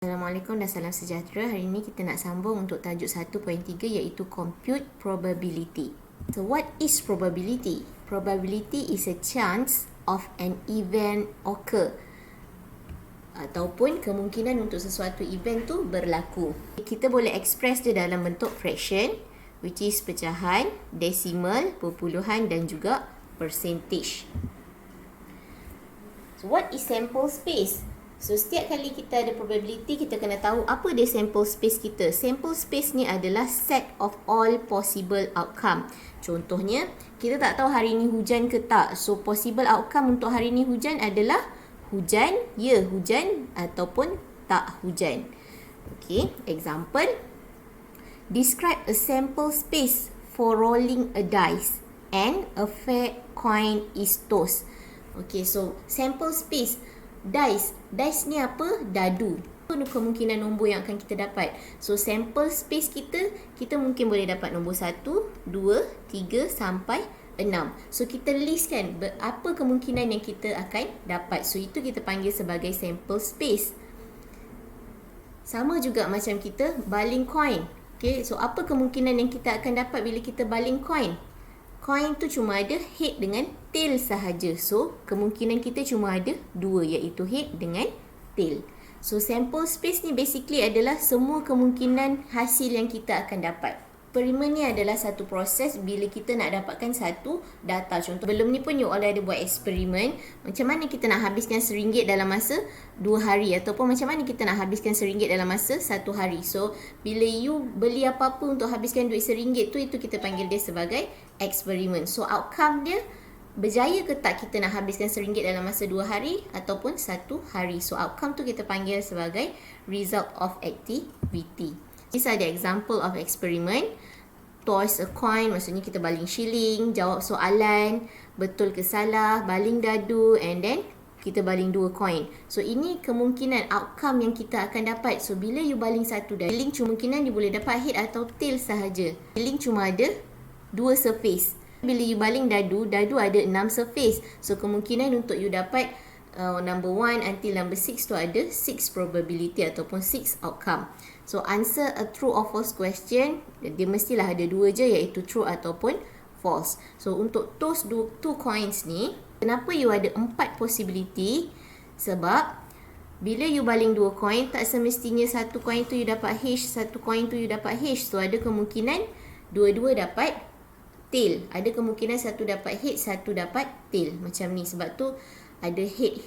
Assalamualaikum dan salam sejahtera. Hari ini kita nak sambung untuk tajuk 1.3 iaitu Compute Probability. So what is probability? Probability is a chance of an event occur ataupun kemungkinan untuk sesuatu event tu berlaku. Kita boleh express dia dalam bentuk fraction, which is pecahan, decimal, perpuluhan dan juga percentage. So what is sample space? So, setiap kali kita ada probability, kita kena tahu apa dia sample space kita. Sample space ni adalah set of all possible outcome. Contohnya, kita tak tahu hari ni hujan ke tak. So, possible outcome untuk hari ni hujan adalah hujan, ya hujan ataupun tak hujan. Okay, example. Describe a sample space for rolling a dice and a fair coin is tossed. Okay, so sample space. Dice ni apa? Dadu. Itu kemungkinan nombor yang akan kita dapat. So sample space kita mungkin boleh dapat nombor 1, 2, 3 sampai 6. So kita listkan apa kemungkinan yang kita akan dapat. So itu kita panggil sebagai sample space. Sama juga macam kita baling coin. Okay, so apa kemungkinan yang kita akan dapat bila kita baling coin? Coin tu cuma ada head dengan tail sahaja. So, kemungkinan kita cuma ada dua, iaitu head dengan tail. So, sample space ni basically adalah semua kemungkinan hasil yang kita akan dapat. Eksperimen ni adalah satu proses bila kita nak dapatkan satu data. Contoh, belum ni pun you all ada buat eksperimen. Macam mana kita nak habiskan RM1 dalam masa 2 hari. Ataupun macam mana kita nak habiskan RM1 dalam masa 1 hari. So, bila you beli apa-apa untuk habiskan duit RM1 tu, itu kita panggil dia sebagai eksperimen. So, outcome dia berjaya ke tak kita nak habiskan RM1 dalam masa 2 hari ataupun 1 hari. So, outcome tu kita panggil sebagai result of activity. These are the example of experiment. Toss a coin, maksudnya kita baling shilling, jawab soalan, betul ke salah, baling dadu, and then kita baling 2 coin. So ini kemungkinan outcome yang kita akan dapat. So bila you baling satu dadu, shilling kemungkinan you boleh dapat head atau tail sahaja. Shilling cuma ada 2 surface. Bila you baling dadu, dadu ada 6 surface. So kemungkinan untuk you dapat number 1 until number 6 tu ada 6 probability ataupun 6 outcome. So answer a true or false question, dia mestilah ada 2 je, iaitu true ataupun false. So untuk toss 2 coins ni, kenapa you ada 4 possibility? Sebab bila you baling 2 coin, tak semestinya satu coin tu you dapat H, satu coin tu you dapat H. So ada kemungkinan dua-dua dapat tail. Ada kemungkinan satu dapat head, satu dapat tail. Macam ni. Sebab tu ada head,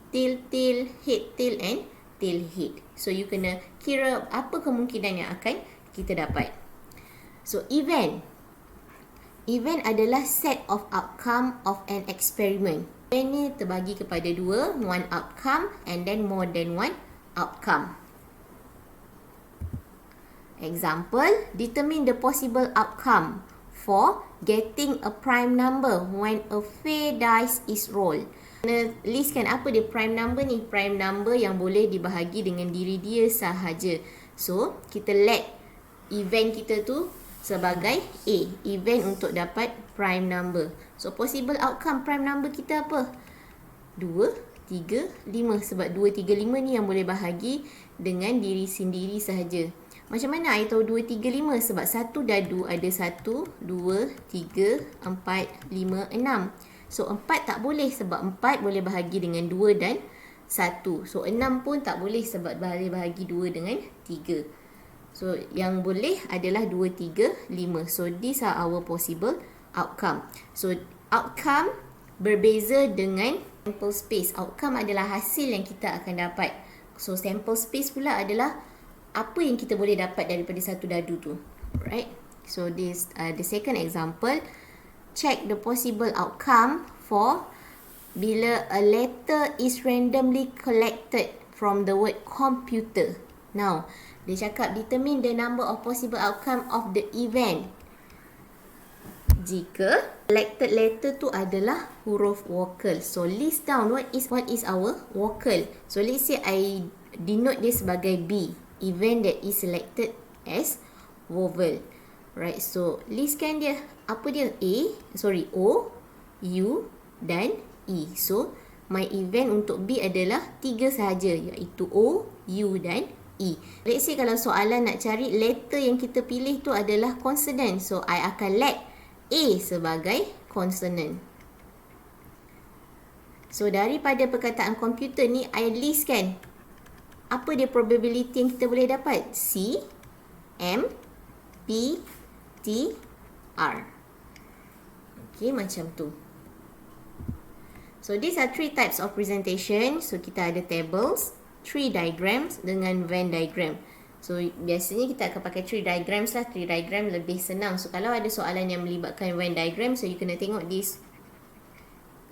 tail, head, tail and tail, head. So you kena kira apa kemungkinan yang akan kita dapat. So event adalah set of outcome of an experiment. Event ni terbagi kepada 2, one outcome and then more than one outcome. Example, determine the possible outcome for getting a prime number when a fair dice is rolled. Kena listkan apa dia prime number ni. Prime number yang boleh dibahagi dengan diri dia sahaja. So, kita let event kita tu sebagai A. Event untuk dapat prime number. So, possible outcome prime number kita apa? 2, 3, 5. Sebab 2, 3, 5 ni yang boleh bahagi dengan diri sendiri sahaja. Macam mana I tahu 2, 3, 5? Sebab satu dadu ada 1, 2, 3, 4, 5, 6. So 4 tak boleh sebab 4 boleh bahagi dengan 2 dan 1. So 6 pun tak boleh sebab boleh bahagi 2 dengan 3. So yang boleh adalah 2, 3, 5. So these are our possible outcome. So outcome berbeza dengan sample space. Outcome adalah hasil yang kita akan dapat. So sample space pula adalah apa yang kita boleh dapat daripada satu dadu tu. Right? So this the second example. Check the possible outcome for bila a letter is randomly collected from the word computer. Now, dia cakap determine the number of possible outcome of the event. Jika collected letter tu adalah huruf vokal. So, list down what is our vokal. So, let's say I denote dia sebagai B. Event that is selected as vowel. Right, so listkan dia. Apa dia? O, U dan E. So, my event untuk B adalah 3 sahaja, iaitu O, U dan E. Let's say kalau soalan nak cari letter yang kita pilih tu adalah consonant. So, I akan let A sebagai consonant. So, daripada perkataan komputer ni, I list kan. Apa dia probability yang kita boleh dapat? C, M, P, T, R. Okay, macam tu. So, these are 3 types of presentation. So, kita ada tables, tree diagrams dengan Venn diagram. So, biasanya kita akan pakai tree diagrams lah. Tree diagram lebih senang. So, kalau ada soalan yang melibatkan Venn diagram, so you kena tengok this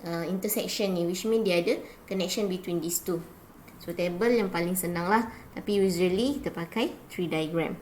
intersection ni, which mean dia ada connection between these two. So, table yang paling senang lah. Tapi usually kita pakai tree diagram.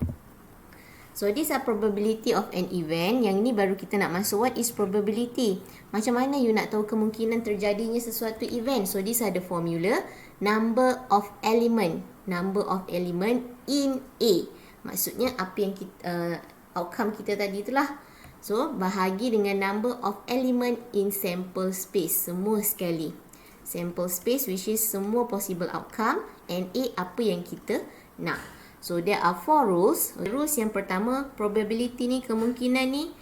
So, these are probability of an event. Yang ni baru kita nak masuk. What is probability? Macam mana you nak tahu kemungkinan terjadinya sesuatu event? So, these are the formula. Number of element. Number of element in A. Maksudnya, apa yang kita, outcome kita tadi itulah. So, bahagi dengan number of element in sample space. Semua sekali. Sample space which is semua possible outcome. And A, apa yang kita nak. So, there are 4 rules. Rules yang pertama, probability ni, kemungkinan ni,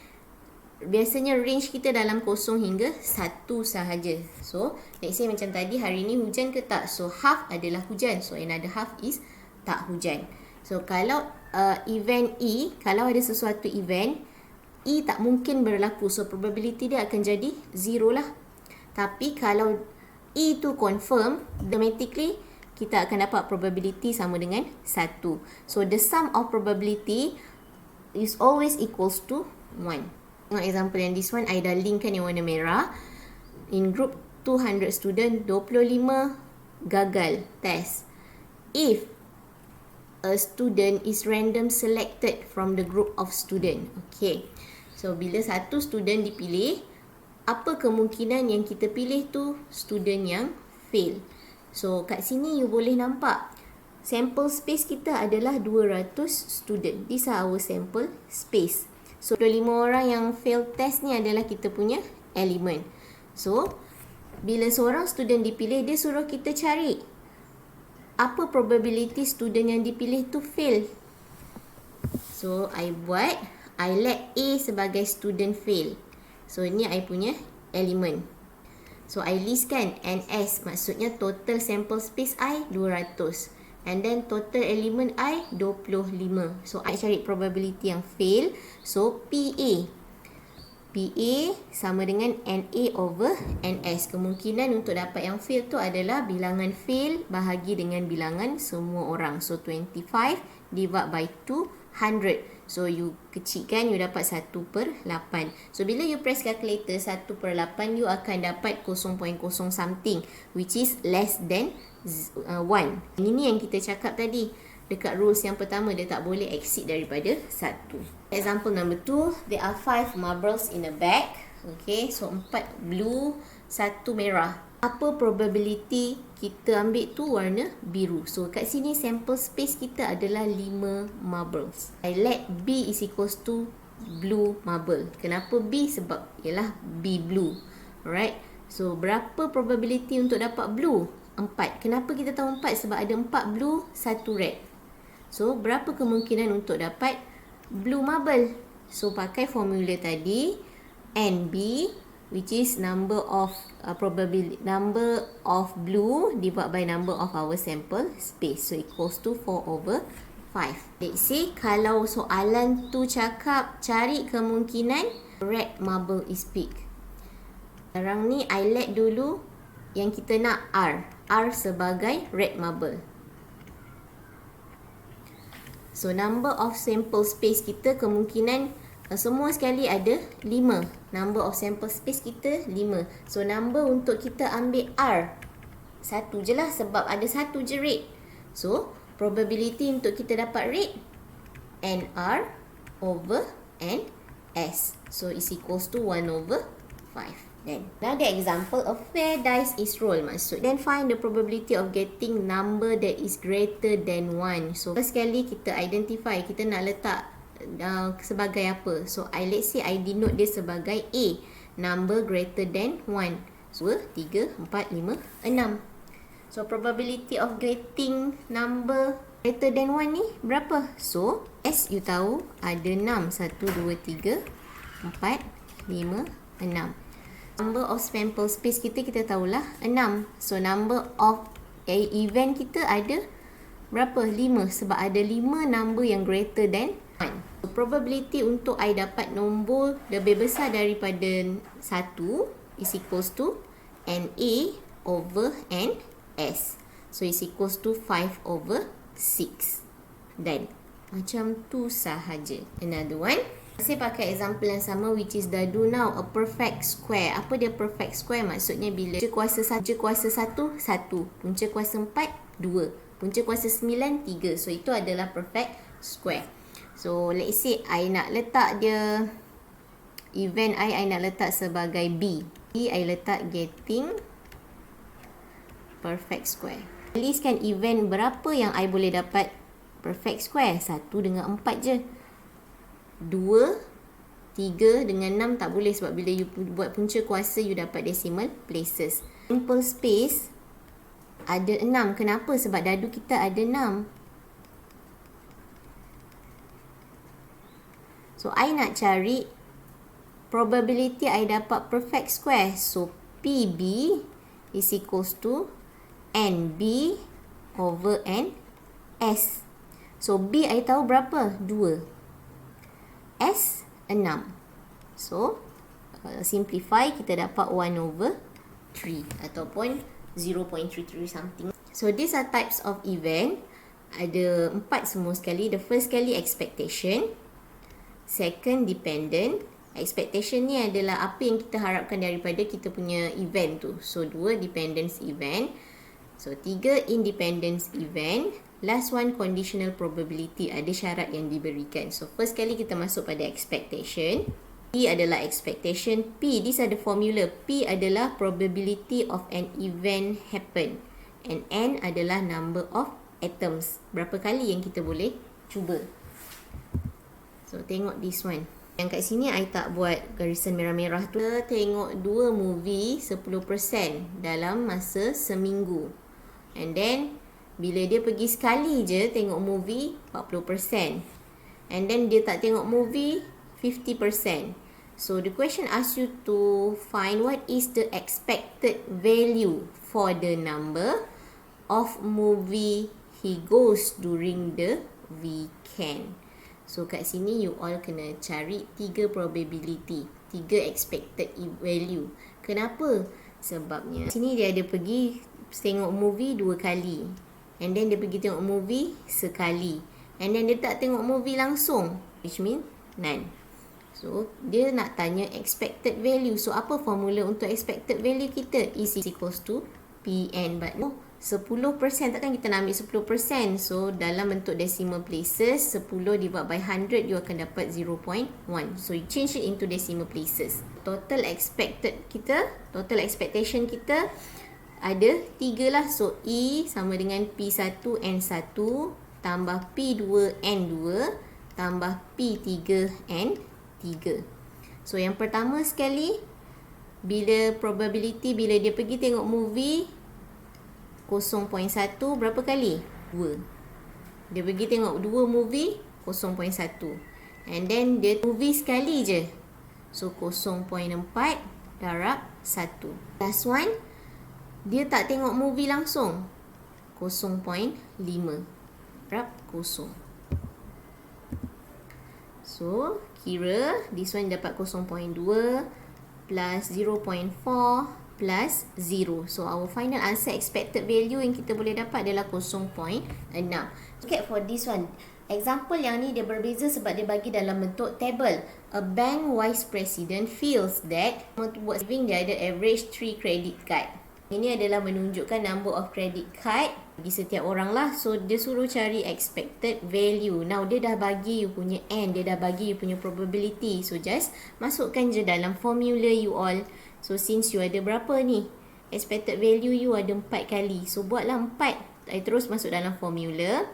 biasanya range kita dalam 0 hingga 1 sahaja. So, let's say macam tadi, hari ni hujan ke tak? So, half adalah hujan. So, another half is tak hujan. So, kalau event E, kalau ada sesuatu event, E tak mungkin berlaku. So, probability dia akan jadi 0 lah. Tapi, kalau E tu confirm, automatically, kita akan dapat probability sama dengan 1. So, the sum of probability is always equals to 1. Example yang this one, I dah linkkan yang warna merah. In group 200 student, 25 gagal test. If a student is random selected from the group of student. Okay. So, bila satu student dipilih, apa kemungkinan yang kita pilih tu student yang fail. So, kat sini you boleh nampak sample space kita adalah 200 student. These are our sample space. So, 25 orang yang fail test ni adalah kita punya elemen. So, bila seorang student dipilih, dia suruh kita cari apa probability student yang dipilih tu fail. So, I let A sebagai student fail. So, ni I punya elemen. So, I list kan NS, maksudnya total sample space I 200. And then total element I 25. So, I cari probability yang fail. So, PA. PA sama dengan NA over NS. Kemungkinan untuk dapat yang fail tu adalah bilangan fail bahagi dengan bilangan semua orang. So, 25 divide by 200. So, you kecilkan, you dapat 1/8. So, bila you press calculator 1/8, you akan dapat 0.0 something, which is less than 1. Ini yang kita cakap tadi. Dekat rules yang pertama, dia tak boleh exceed daripada 1. Example number 2, there are 5 marbles in a bag. Okay, so 4 blue, 1 merah. Apa probability kita ambil tu warna biru. So, kat sini sample space kita adalah 5 marbles. I let B is equals to blue marble. Kenapa B? Sebab ialah B blue. Alright. So, berapa probability untuk dapat blue? 4. Kenapa kita tahu 4? Sebab ada 4 blue, 1 red. So, berapa kemungkinan untuk dapat blue marble? So, pakai formula tadi. NB, which is number of probability, number of blue divided by number of our sample space. So, equals to 4/5. Let's say, kalau soalan tu cakap cari kemungkinan red marble is picked. Sekarang ni, I let dulu yang kita nak R. R sebagai red marble. So, number of sample space kita kemungkinan semua sekali ada 5. Number of sample space kita 5. So, number untuk kita ambil R 1 je lah sebab ada 1 je red. So, probability untuk kita dapat red NR over NS. So, is equals to 1/5. Then, another example of where dice is rolled. Maksud, then find the probability of getting number that is greater than 1. So, first sekali kita identify, kita nak letak sebagai apa. So, let's say I denote dia sebagai A. Number greater than 1. So, 3, 4, 5, 6. So, probability of getting number Greater than 1 ni berapa? So, S you tahu ada 6. 1, 2, 3, 4, 5, 6. Number of sample space kita tahulah 6. So, number of event kita ada berapa? 5. Sebab ada 5 number yang greater than 1. So, probability untuk I dapat nombor lebih besar daripada 1 is equals to NA over NS. So, is equals to 5 over 6. Dan macam tu sahaja. Another one. Saya pakai example yang sama, which is dadu now a perfect square. Apa dia perfect square? Maksudnya bila punca kuasa 1, 1. Punca kuasa 4, 2. Punca kuasa 9, 3. So, itu adalah perfect square. So, let's say I nak letak dia, event I nak letak sebagai B. I letak getting perfect square. Listkan event berapa yang I boleh dapat perfect square. 1 dengan 4 je. 2, 3 dengan 6 tak boleh sebab bila you buat punca kuasa you dapat decimal places. Sample space ada 6. Kenapa? Sebab dadu kita ada 6. So, I nak cari probability I dapat perfect square. So, PB is equals to NB over NS. So, B I tahu berapa? 2. S, 6. So, simplify, kita dapat 1 over 3 ataupun 0.33 something. So, these are types of event. Ada 4 semua sekali. The first sekali expectation. Second, dependent. Expectation ni adalah apa yang kita harapkan daripada kita punya event tu. So, 2, dependence event. So, 3, independence event. Last one, conditional probability. Ada syarat yang diberikan. So, first kali kita masuk pada expectation. P adalah expectation. P, these are the formula. P adalah probability of an event happen. And N adalah number of atoms. Berapa kali yang kita boleh cuba. So, tengok this one. Yang kat sini, I tak buat garisan merah-merah tu. Tengok 2 movie 10% dalam masa seminggu. And then, bila dia pergi sekali je tengok movie, 40%. And then, dia tak tengok movie, 50%. So, the question asks you to find what is the expected value for the number of movie he goes during the weekend. So, kat sini, you all kena cari 3 probability. 3 expected value. Kenapa? Sebabnya, sini dia ada pergi tengok movie 2 kali. And then dia pergi tengok movie sekali. And then dia tak tengok movie langsung. Which means none. So, dia nak tanya expected value. So, apa formula untuk expected value kita? Is equals to PN. But no, 10%. Takkan kita nak ambil 10%. So, dalam bentuk decimal places, 10 divided by 100, you akan dapat 0.1. So, you change it into decimal places. Total expected kita, total expectation kita, ada 3 lah. So, E sama dengan P1 N1 tambah P2 N2 tambah P3 N3. So, yang pertama sekali, bila probability, bila dia pergi tengok movie 0.1, berapa kali? 2. Dia pergi tengok 2 movie 0.1. And then, dia movie sekali je. So, 0.4 darab 1. Last one, dia tak tengok movie langsung. 0.5 darab 0. So, kira this one dapat 0.2 plus 0.4 plus 0. So, our final answer expected value yang kita boleh dapat adalah 0.6. Okay, for this one. Example yang ni dia berbeza sebab dia bagi dalam bentuk table. A bank vice president feels that untuk buat saving dia ada average 3 credit card. Ini adalah menunjukkan number of credit card bagi setiap orang lah. So, dia suruh cari expected value. Now, dia dah bagi you punya N. Dia dah bagi you punya probability. So, just masukkan je dalam formula you all. So, since you ada berapa ni? Expected value you ada 4 kali. So, buatlah 4. I terus masuk dalam formula.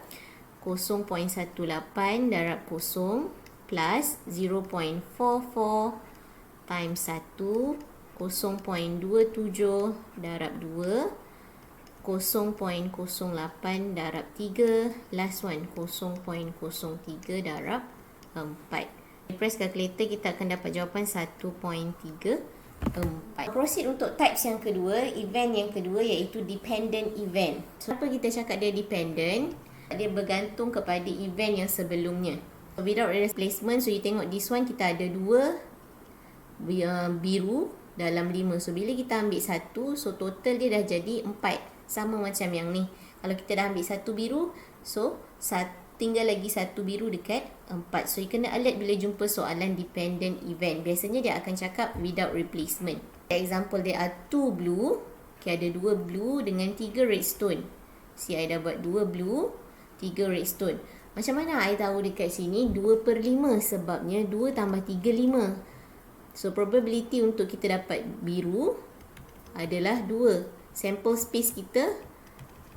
0.18 darab 0 plus 0.44 times 1. 0.27 darab 2, 0.5 0.08 darab 3. Last one, 0.03 darab 4. Press calculator, kita akan dapat jawapan 1.34. Proceed untuk types yang kedua, event yang kedua, iaitu dependent event. So, apa kita cakap dia dependent? Dia bergantung kepada event yang sebelumnya. Without replacement, so you tengok this one, kita ada 2 biru dalam 5. So, bila kita ambil 1, so total dia dah jadi 4. Sama macam yang ni. Kalau kita dah ambil 1 biru, so tinggal lagi 1 biru dekat 4. So, you kena alert bila jumpa soalan dependent event. Biasanya dia akan cakap without replacement. Example, there are 2 blue. Okay, ada 2 blue dengan 3 redstone. I dah buat 2 blue, 3 redstone. Macam mana I tahu dekat sini 2/5? Sebabnya 2 tambah 3, 5. So, probability untuk kita dapat biru adalah 2. Sample space kita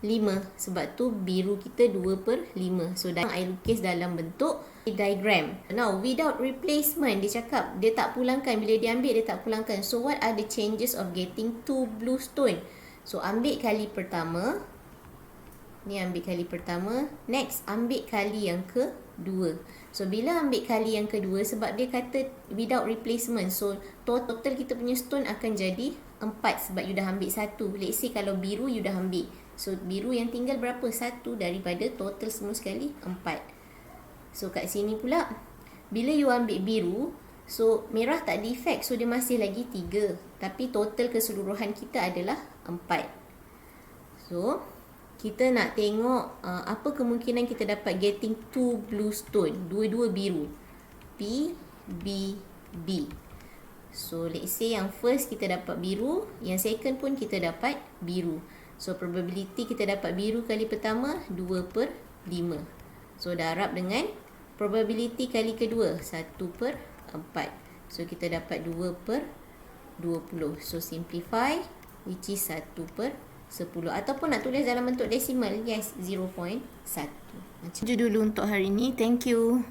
5. Sebab tu biru kita 2/5. So, I lukis dalam bentuk diagram. Now, without replacement, dia cakap dia tak pulangkan. Bila dia ambil, dia tak pulangkan. So, what are the changes of getting 2 blue stone? So, ambil kali pertama. Ni ambil kali pertama. Next, ambil kali yang kedua. So, bila ambil kali yang kedua, sebab dia kata without replacement. So, total kita punya stone akan jadi 4 sebab you dah ambil 1. Let's say kalau biru you dah ambil. So, biru yang tinggal berapa? 1 daripada total semua sekali 4. So, kat sini pula, bila you ambil biru, so merah tak ada effect. So, dia masih lagi 3. Tapi total keseluruhan kita adalah 4. So, kita nak tengok apa kemungkinan kita dapat getting 2 blue stone. Dua-dua biru. P, B, B. So, let's say yang first kita dapat biru. Yang second pun kita dapat biru. So, probability kita dapat biru kali pertama 2/5. So, darab dengan probability kali kedua 1/4. So, kita dapat 2/20. So, simplify, which is 1/10. Ataupun nak tulis dalam bentuk desimal, yes, 0.1. Macam itu dulu untuk hari ini. Thank you.